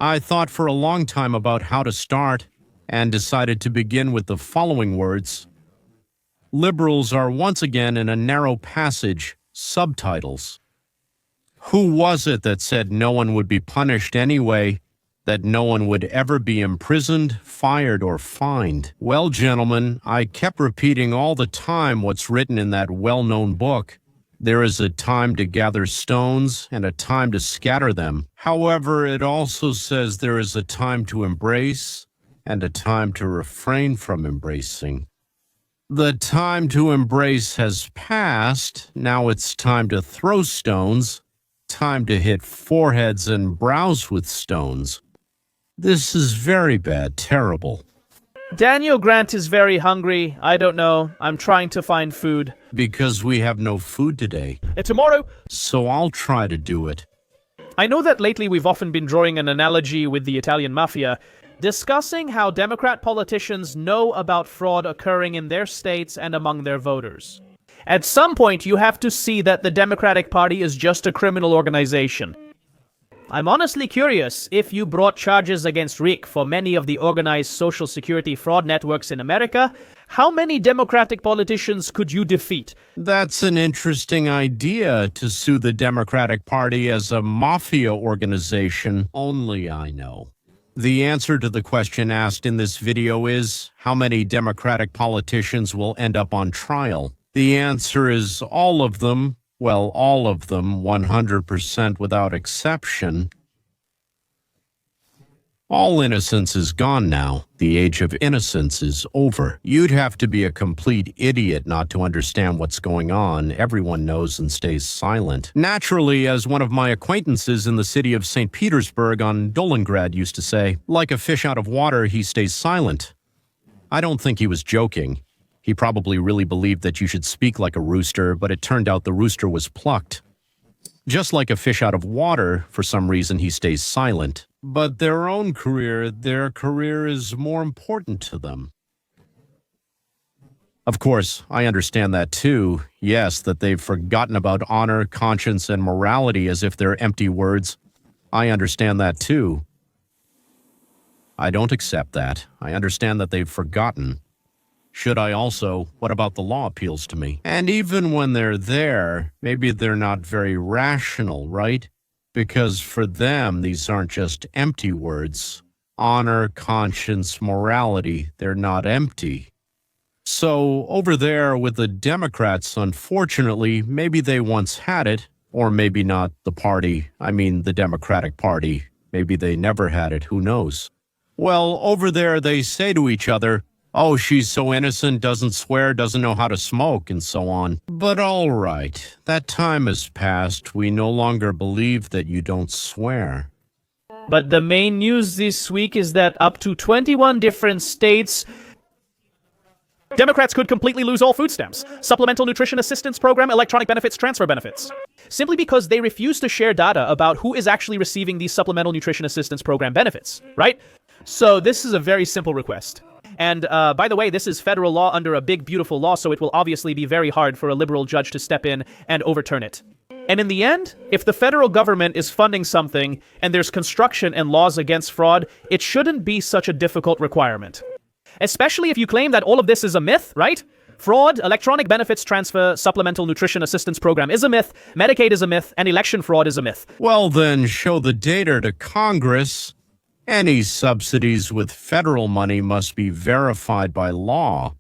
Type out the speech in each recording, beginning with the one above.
I thought for a long time about how to start and decided to begin with the following words. Liberals are once again in a narrow passage, subtitles. Who was it that said no one would be punished anyway, that no one would ever be imprisoned, fired, or fined? Well, gentlemen, I kept repeating all the time what's written in that well-known book. There is a time to gather stones and a time to scatter them. However, it also says there is a time to embrace and a time to refrain from embracing. The time to embrace has passed. Now it's time to throw stones, time to hit foreheads and brows with stones. This is very bad, terrible. Daniel Grant is very hungry. I don't know. I'm trying to find food. Because we have no food today. Tomorrow. So I'll try to do it. I know that lately we've often been drawing an analogy with the Italian mafia, discussing how Democrat politicians know about fraud occurring in their states and among their voters. At some point, you have to see that the Democratic Party is just a criminal organization. I'm honestly curious if you brought charges against Rick for many of the organized Social Security fraud networks in America, how many Democratic politicians could you defeat? That's an interesting idea, to sue the Democratic Party as a mafia organization. Only I know. The answer to the question asked in this video is, how many Democratic politicians will end up on trial? The answer is all of them. Well, all of them, 100% without exception. All innocence is gone now. The age of innocence is over. You'd have to be a complete idiot not to understand what's going on. Everyone knows and stays silent. Naturally, as one of my acquaintances in the city of St. Petersburg on Dolingrad used to say, like a fish out of water, he stays silent. I don't think he was joking. He probably really believed that you should speak like a rooster, but it turned out the rooster was plucked. Just like a fish out of water, for some reason he stays silent. But their career is more important to them. Of course, I understand that too. Yes, that they've forgotten about honor, conscience, and morality as if they're empty words. I understand that too. I don't accept that. I understand that they've forgotten. Should I also? What about the law appeals to me? And even when they're there, maybe they're not very rational, right? Because for them, these aren't just empty words. Honor, conscience, morality, they're not empty. So over there with the Democrats, unfortunately, maybe they once had it, or maybe not the party, the Democratic Party. Maybe they never had it, who knows? Well, over there they say to each other, oh, she's so innocent, doesn't swear, doesn't know how to smoke, and so on. But all right, that time has passed. We no longer believe that you don't swear. But the main news this week is that up to 21 different states, Democrats could completely lose all food stamps, supplemental nutrition assistance program, electronic benefits, transfer benefits, simply because they refuse to share data about who is actually receiving these supplemental nutrition assistance program benefits, right? So this is a very simple request. And by the way, this is federal law under a big, beautiful law, so it will obviously be very hard for a liberal judge to step in and overturn it. And in the end, if the federal government is funding something and there's construction and laws against fraud, it shouldn't be such a difficult requirement. Especially if you claim that all of this is a myth, right? Fraud, electronic benefits transfer, supplemental nutrition assistance program is a myth, Medicaid is a myth, and election fraud is a myth. Well then, show the data to Congress. Any subsidies with federal money must be verified by law.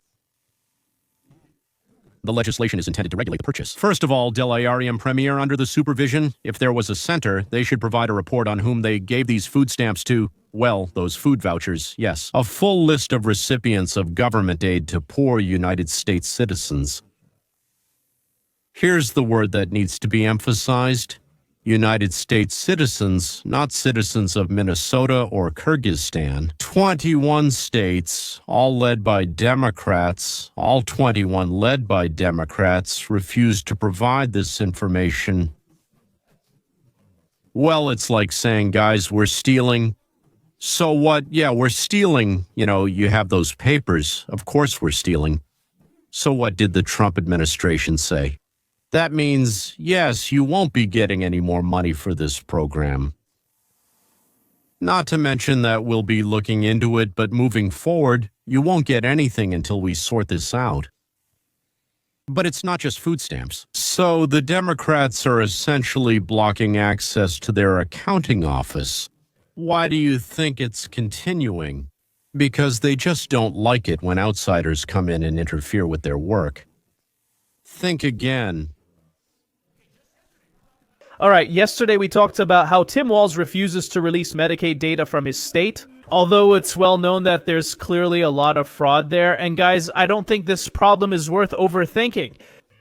The legislation is intended to regulate the purchase. First of all, Delirium Premier under the supervision, if there was a center, they should provide a report on whom they gave these food stamps to. Well, those food vouchers, yes. A full list of recipients of government aid to poor United States citizens. Here's the word that needs to be emphasized. United States citizens, not citizens of Minnesota or Kyrgyzstan. 21 states, all led by Democrats, all 21 led by Democrats, refused to provide this information. Well, it's like saying, guys, we're stealing. So what? Yeah, we're stealing. You have those papers. Of course we're stealing. So what did the Trump administration say? That means, yes, you won't be getting any more money for this program. Not to mention that we'll be looking into it, but moving forward, you won't get anything until we sort this out. But it's not just food stamps. So the Democrats are essentially blocking access to their accounting office. Why do you think it's continuing? Because they just don't like it when outsiders come in and interfere with their work. Think again. All right, yesterday we talked about how Tim Walz refuses to release Medicaid data from his state, although it's well known that there's clearly a lot of fraud there. And guys, I don't think this problem is worth overthinking.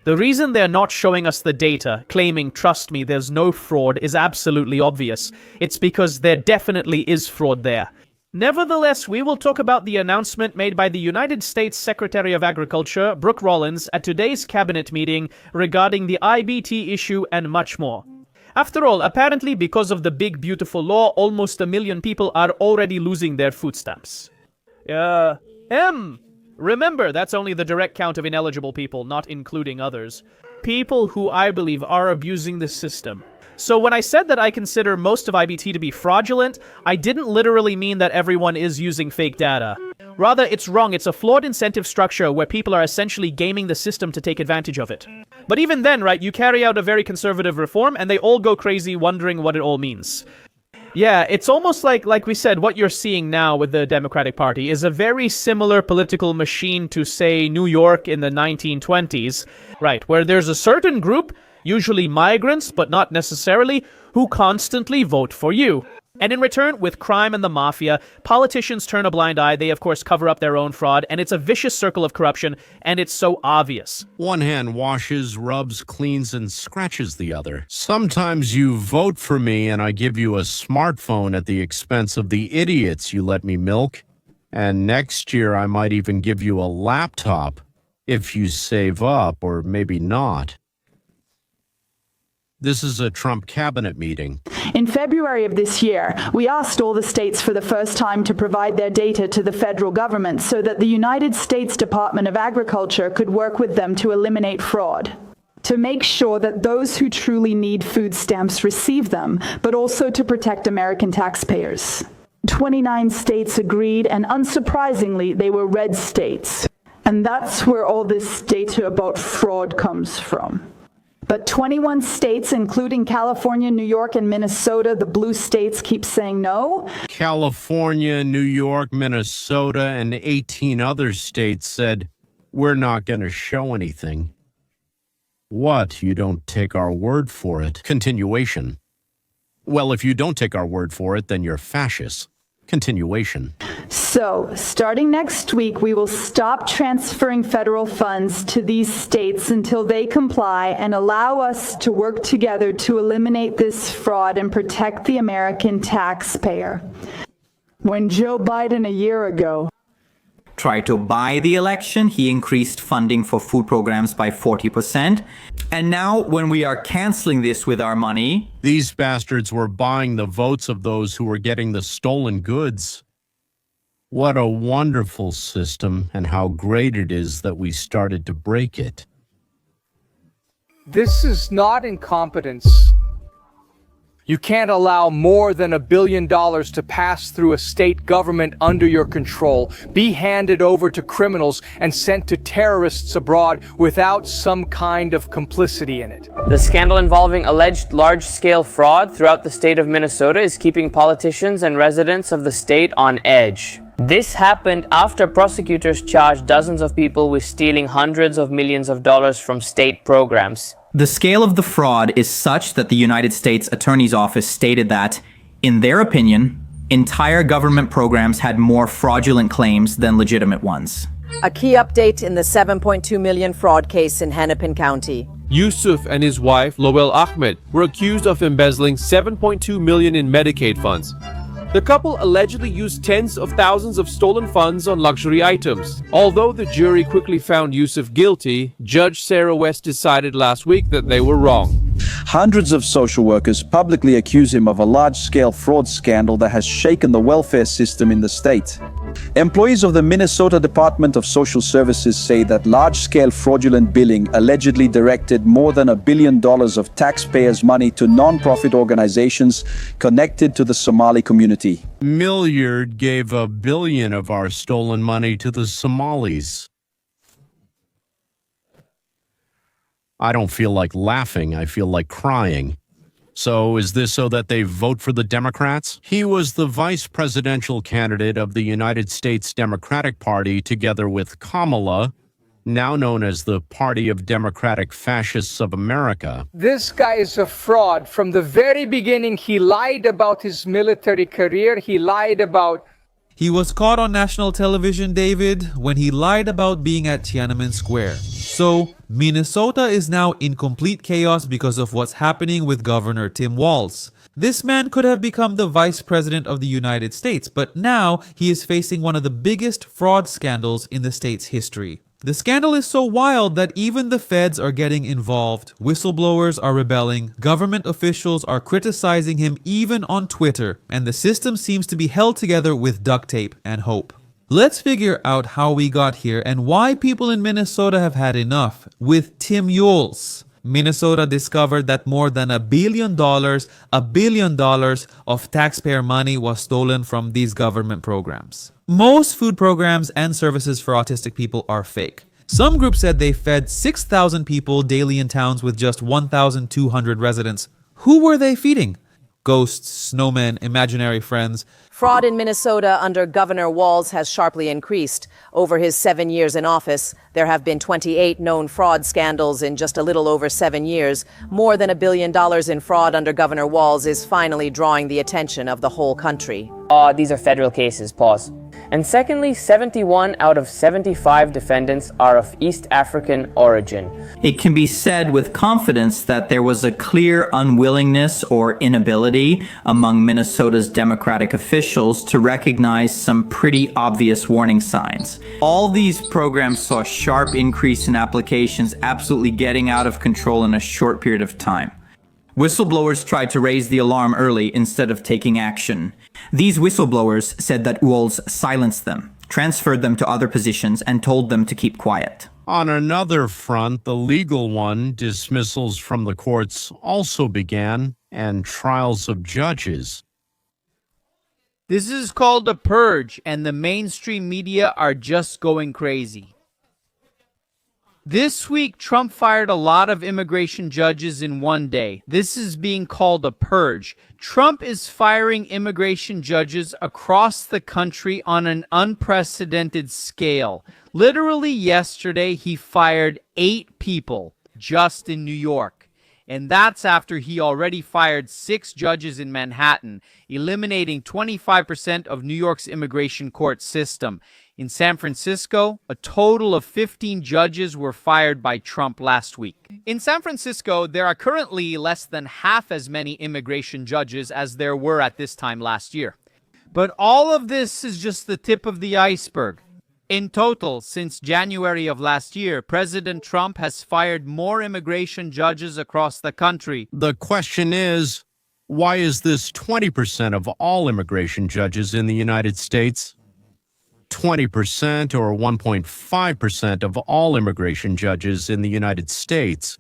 The reason they're not showing us the data, claiming, trust me, there's no fraud, is absolutely obvious. It's because there definitely is fraud there. Nevertheless, we will talk about the announcement made by the United States Secretary of Agriculture, Brooke Rollins, at today's cabinet meeting regarding the IBT issue and much more. After all, apparently because of the big beautiful law, almost 1 million people are already losing their food stamps. Remember, that's only the direct count of ineligible people, not including others. People who I believe are abusing the system. So when I said that I consider most of IBT to be fraudulent, I didn't literally mean that everyone is using fake data. Rather, it's wrong. It's a flawed incentive structure where people are essentially gaming the system to take advantage of it. But even then, right, you carry out a very conservative reform and they all go crazy wondering what it all means. Yeah, it's almost like we said, what you're seeing now with the Democratic Party is a very similar political machine to, say, New York in the 1920s, right, where there's a certain group, usually migrants, but not necessarily, who constantly vote for you. And in return, with crime and the mafia, politicians turn a blind eye. They, of course, cover up their own fraud, and it's a vicious circle of corruption, and it's so obvious. One hand washes, rubs, cleans, and scratches the other. Sometimes you vote for me and I give you a smartphone at the expense of the idiots you let me milk. And next year I might even give you a laptop if you save up, or maybe not. This is a Trump cabinet meeting. In February of this year, we asked all the states for the first time to provide their data to the federal government so that the United States Department of Agriculture could work with them to eliminate fraud, to make sure that those who truly need food stamps receive them, but also to protect American taxpayers. 29 states agreed, and unsurprisingly, they were red states. And that's where all this data about fraud comes from. But 21 states, including California, New York, and Minnesota, the blue states, keep saying no. California, New York, Minnesota, and 18 other states said, we're not going to show anything. What? You don't take our word for it? Continuation. Well, if you don't take our word for it, then you're fascist. Continuation. So, starting next week, we will stop transferring federal funds to these states until they comply and allow us to work together to eliminate this fraud and protect the American taxpayer. When Joe Biden a year ago tried to buy the election, he increased funding for food programs by 40%. And now, when we are canceling this with our money, these bastards were buying the votes of those who were getting the stolen goods. What a wonderful system, and how great it is that we started to break it. This is not incompetence. You can't allow more than $1 billion to pass through a state government under your control, be handed over to criminals and sent to terrorists abroad without some kind of complicity in it. The scandal involving alleged large-scale fraud throughout the state of Minnesota is keeping politicians and residents of the state on edge. This happened after prosecutors charged dozens of people with stealing hundreds of millions of dollars from state programs. the scale of the fraud is such that the United States Attorney's Office stated that, in their opinion, entire government programs had more fraudulent claims than legitimate ones. A key update in the $7.2 million fraud case in Hennepin County. Yusuf and his wife, Lowell Ahmed, were accused of embezzling $7.2 million in Medicaid funds. The couple allegedly used tens of thousands of stolen funds on luxury items. Although the jury quickly found Yusuf guilty, Judge Sarah West decided last week that they were wrong. Hundreds of social workers publicly accuse him of a large-scale fraud scandal that has shaken the welfare system in the state. Employees of the Minnesota Department of Social Services say that large-scale fraudulent billing allegedly directed more than $1 billion of taxpayers' money to non-profit organizations connected to the Somali community. Milliard gave $1 billion of our stolen money to the Somalis. I don't feel like laughing, I feel like crying. So is this so that they vote for the Democrats? He was the vice presidential candidate of the United States Democratic Party together with Kamala, now known as the Party of Democratic Fascists of America. This guy is a fraud. From the very beginning, he lied about his military career. He lied about... He was caught on national television, David, when he lied about being at Tiananmen Square. So, Minnesota is now in complete chaos because of what's happening with Governor Tim Walz. This man could have become the Vice President of the United States, but now he is facing one of the biggest fraud scandals in the state's history. The scandal is so wild that even the feds are getting involved, whistleblowers are rebelling, government officials are criticizing him even on Twitter, and the system seems to be held together with duct tape and hope. Let's figure out how we got here and why people in Minnesota have had enough with Tim Yules. Minnesota discovered that more than $1 billion of taxpayer money was stolen from these government programs. Most food programs and services for autistic people are fake. Some groups said they fed 6,000 people daily in towns with just 1,200 residents. Who were they feeding? Ghosts, snowmen, imaginary friends. Fraud in Minnesota under Governor Walz has sharply increased. Over his 7 years in office, there have been 28 known fraud scandals in just a little over 7 years. More than $1 billion in fraud under Governor Walz is finally drawing the attention of the whole country. These are federal cases, pause. And secondly, 71 out of 75 defendants are of East African origin. It can be said with confidence that there was a clear unwillingness or inability among Minnesota's Democratic officials to recognize some pretty obvious warning signs. All these programs saw a sharp increase in applications absolutely getting out of control in a short period of time. Whistleblowers tried to raise the alarm early instead of taking action. These whistleblowers said that Walz silenced them, transferred them to other positions, and told them to keep quiet. On another front, the legal one, dismissals from the courts also began, and trials of judges. This is called a purge, and the mainstream media are just going crazy. This week, Trump fired a lot of immigration judges in one day. This is being called a purge. Trump is firing immigration judges across the country on an unprecedented scale. Literally yesterday, he fired 8 people just in New York. And that's after he already fired 6 judges in Manhattan, eliminating 25% of New York's immigration court system. In San Francisco, a total of 15 judges were fired by Trump last week. In San Francisco, there are currently less than half as many immigration judges as there were at this time last year. But all of this is just the tip of the iceberg. In total, since January of last year, President Trump has fired more immigration judges across the country. The question is, why is this 20% of all immigration judges in the United States? 20% or 1.5% of all immigration judges in the United States.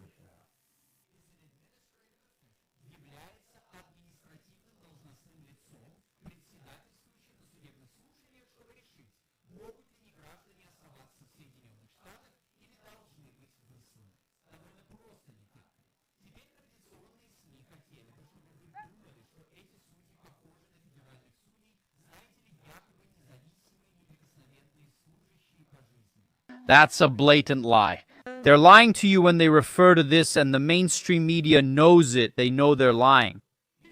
That's a blatant lie. They're lying to you when they refer to this, and the mainstream media knows it. They know they're lying.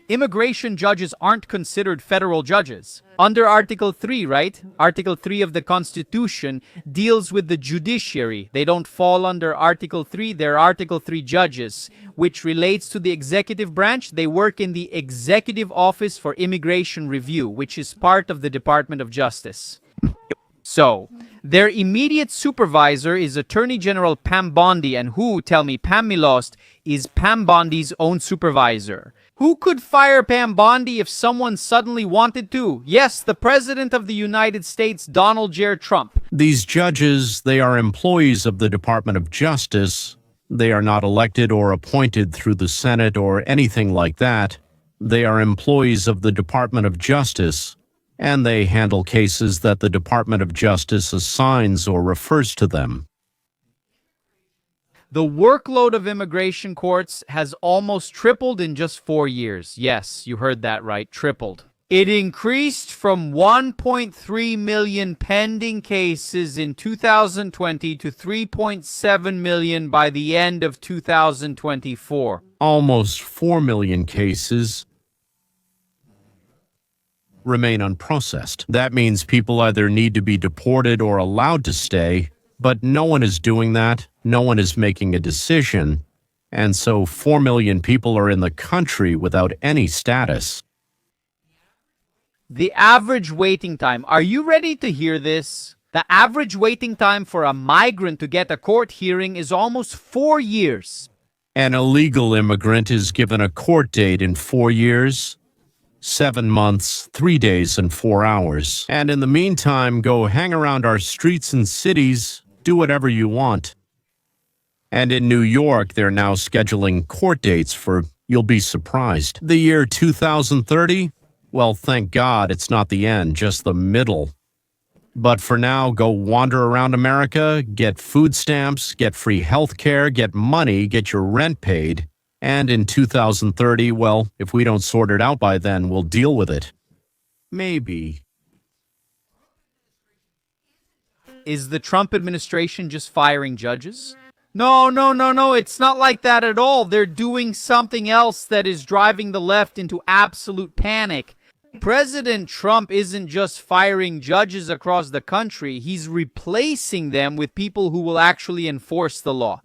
Immigration judges aren't considered federal judges. Under Article 3, right? Article 3 of the Constitution deals with the judiciary. They don't fall under Article 3. They're Article 3 judges, which relates to the executive branch. They work in the Executive Office for Immigration Review, which is part of the Department of Justice. So, their immediate supervisor is Attorney General Pam Bondi, and who, tell me, Pam Milost, is Pam Bondi's own supervisor. Who could fire Pam Bondi if someone suddenly wanted to? Yes, the President of the United States, Donald J. Trump. These judges, they are employees of the Department of Justice. They are not elected or appointed through the Senate or anything like that. They are employees of the Department of Justice, and they handle cases that the Department of Justice assigns or refers to them. The workload of immigration courts has almost tripled in just 4 years. Yes, you heard that right, tripled. It increased from 1.3 million pending cases in 2020 to 3.7 million by the end of 2024. Almost 4 million cases remain unprocessed. That means people either need to be deported or allowed to stay, but no one is doing that. No one is making a decision. And so 4 million people are in the country without any status. The average waiting time. Are you ready to hear this? The average waiting time for a migrant to get a court hearing is almost 4 years. An illegal immigrant is given a court date in 4 years, 7 months, 3 days, and 4 hours. And in the meantime, go hang around our streets and cities, do whatever you want. And in New York, they're now scheduling court dates for, you'll be surprised, the year 2030. Well, thank God it's not the end, just the middle. But for now, go wander around America, get food stamps, get free health care, get money, get your rent paid. And in 2030, well, if we don't sort it out by then, we'll deal with it. Maybe. Is the Trump administration just firing judges? No, it's not like that at all. They're doing something else that is driving the left into absolute panic. President Trump isn't just firing judges across the country, he's replacing them with people who will actually enforce the law.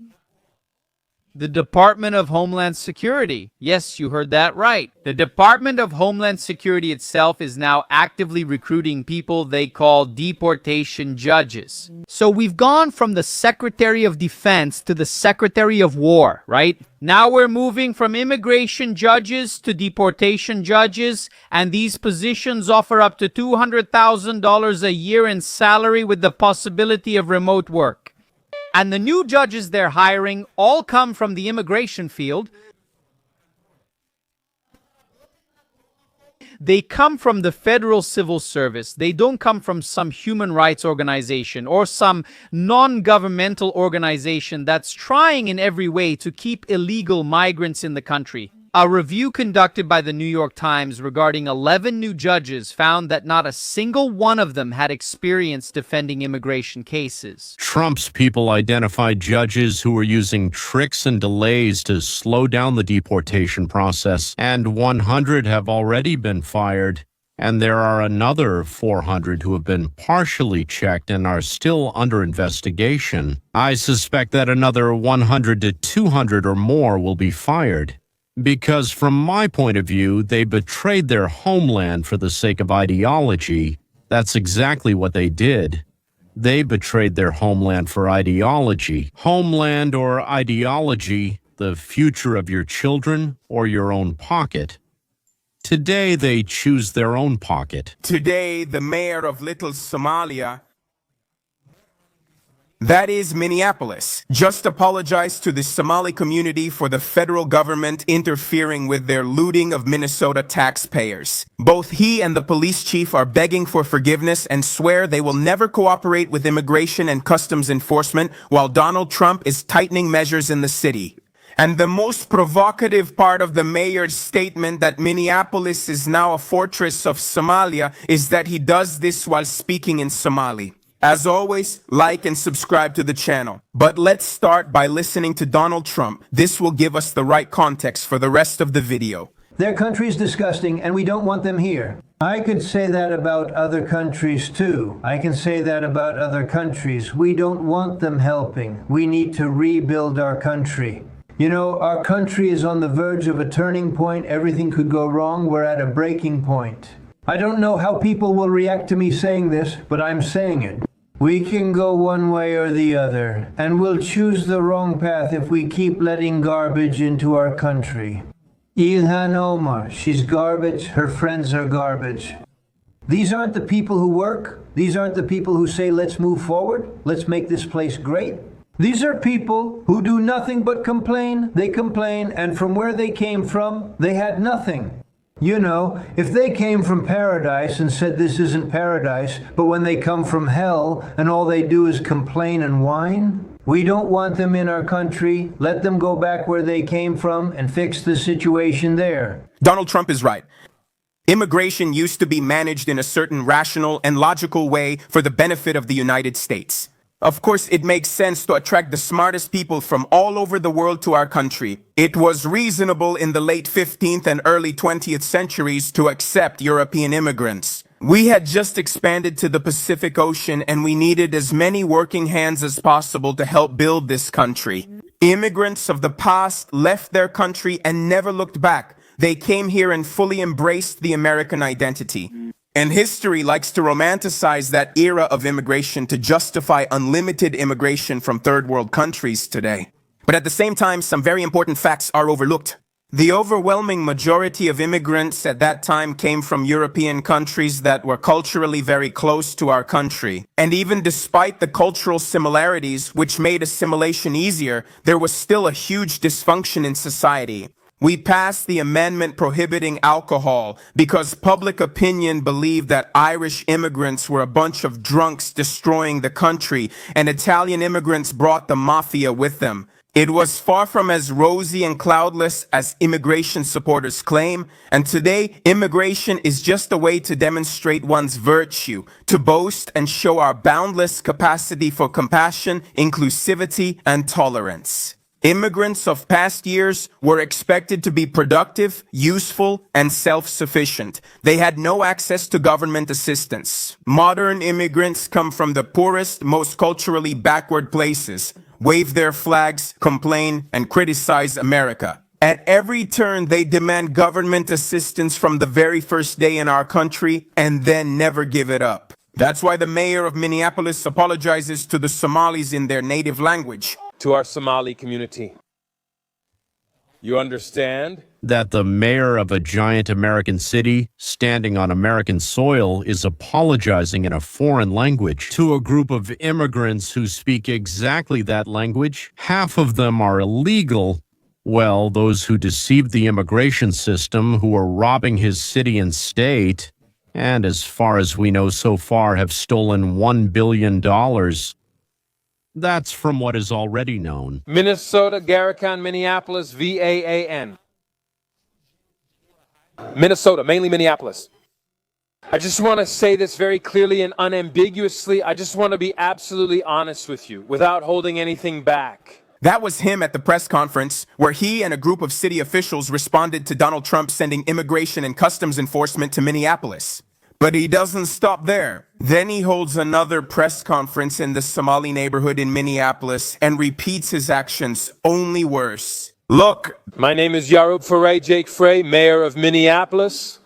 The Department of Homeland Security. Yes, you heard that right. The Department of Homeland Security itself is now actively recruiting people they call deportation judges. So we've gone from the Secretary of Defense to the Secretary of War, right? Now we're moving from immigration judges to deportation judges, and these positions offer up to $200,000 a year in salary with the possibility of remote work. And the new judges they're hiring all come from the immigration field. They come from the Federal Civil Service. They don't come from some human rights organization or some non-governmental organization that's trying in every way to keep illegal migrants in the country. A review conducted by the New York Times regarding 11 new judges found that not a single one of them had experience defending immigration cases. Trump's people identified judges who were using tricks and delays to slow down the deportation process, and 100 have already been fired. And there are another 400 who have been partially checked and are still under investigation. I suspect that another 100 to 200 or more will be fired. Because from my point of view, they betrayed their homeland for the sake of ideology. That's exactly what they did. They betrayed their homeland for ideology. Homeland or ideology, the future of your children or your own pocket. Today, they choose their own pocket. Today, the mayor of Little Somalia, that is Minneapolis, just apologized to the Somali community for the federal government interfering with their looting of Minnesota taxpayers. Both he and the police chief are begging for forgiveness and swear they will never cooperate with immigration and customs enforcement while Donald Trump is tightening measures in the city. And the most provocative part of the mayor's statement that Minneapolis is now a fortress of Somalia is that he does this while speaking in Somali. As always, like and subscribe to the channel. But let's start by listening to Donald Trump. This will give us the right context for the rest of the video. Their country is disgusting and we don't want them here. I could say that about other countries too. I can say that about other countries. We don't want them helping. We need to rebuild our country. You know, our country is on the verge of a turning point. Everything could go wrong. We're at a breaking point. I don't know how people will react to me saying this, but I'm saying it. We can go one way or the other, and we'll choose the wrong path if we keep letting garbage into our country. Ilhan Omar, she's garbage, her friends are garbage. These aren't the people who work. These aren't the people who say, let's move forward, let's make this place great. These are people who do nothing but complain. They complain, and from where they came from, they had nothing. You know, if they came from paradise and said this isn't paradise, but when they come from hell and all they do is complain and whine, we don't want them in our country. Let them go back where they came from and fix the situation there. Donald Trump is right. Immigration used to be managed in a certain rational and logical way for the benefit of the United States. Of course, it makes sense to attract the smartest people from all over the world to our country. It was reasonable in the late 15th and early 20th centuries to accept European immigrants. We had just expanded to the Pacific Ocean and we needed as many working hands as possible to help build this country. Immigrants of the past left their country and never looked back. They came here and fully embraced the American identity. And history likes to romanticize that era of immigration to justify unlimited immigration from third world countries today. But at the same time, some very important facts are overlooked. The overwhelming majority of immigrants at that time came from European countries that were culturally very close to our country. And even despite the cultural similarities, which made assimilation easier, there was still a huge dysfunction in society. We passed the amendment prohibiting alcohol because public opinion believed that Irish immigrants were a bunch of drunks destroying the country, and Italian immigrants brought the mafia with them. It was far from as rosy and cloudless as immigration supporters claim, and today immigration is just a way to demonstrate one's virtue, to boast and show our boundless capacity for compassion, inclusivity, and tolerance. Immigrants of past years were expected to be productive, useful, and self-sufficient. They had no access to government assistance. Modern immigrants come from the poorest, most culturally backward places, wave their flags, complain, and criticize America. At every turn, they demand government assistance from the very first day in our country and then never give it up. That's why the mayor of Minneapolis apologizes to the Somalis in their native language. To our Somali community. You understand? That the mayor of a giant American city standing on American soil is apologizing in a foreign language to a group of immigrants who speak exactly that language. Half of them are illegal. Well, those who deceived the immigration system, who are robbing his city and state, and as far as we know so far have stolen $1 billion. That's from what is already known. Minnesota, Garrican, Minneapolis, VAAN. Minnesota, mainly Minneapolis. I just want to say this very clearly and unambiguously. I just want to be absolutely honest with you without holding anything back. That was him at the press conference where he and a group of city officials responded to Donald Trump sending immigration and customs enforcement to Minneapolis. But he doesn't stop there. Then he holds another press conference in the Somali neighborhood in Minneapolis and repeats his actions, only worse. Look, my name is Yarub Faray, Jake Frey, mayor of Minneapolis.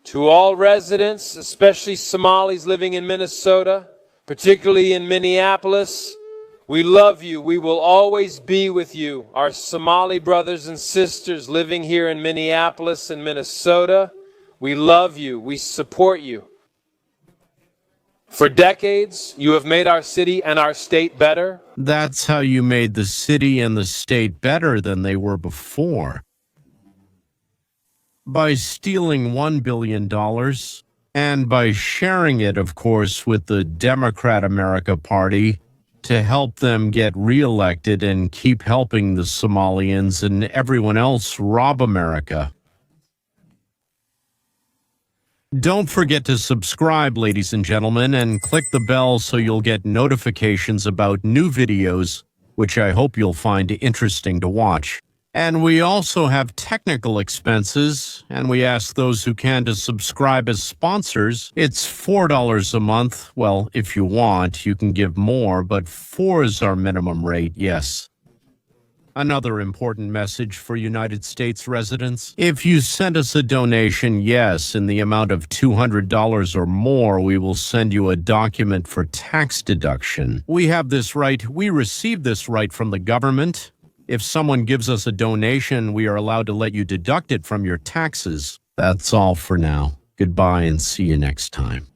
To all residents, especially Somalis living in Minnesota, particularly in Minneapolis, we love you. We will always be with you. Our Somali brothers and sisters living here in Minneapolis and Minnesota, we love you. We support you. For decades, you have made our city and our state better. That's how you made the city and the state better than they were before. By stealing $1 billion and by sharing it, of course, with the Democrat America Party to help them get reelected and keep helping the Somalians and everyone else rob America. Don't forget to subscribe, ladies and gentlemen, and click the bell so you'll get notifications about new videos, which I hope you'll find interesting to watch. And we also have technical expenses, and we ask those who can to subscribe as sponsors. It's $4 a month. Well, if you want, you can give more, but $4 is our minimum rate, yes. Another important message for United States residents. If you send us a donation, yes, in the amount of $200 or more, we will send you a document for tax deduction. We have this right. We receive this right from the government. If someone gives us a donation, we are allowed to let you deduct it from your taxes. That's all for now. Goodbye and see you next time.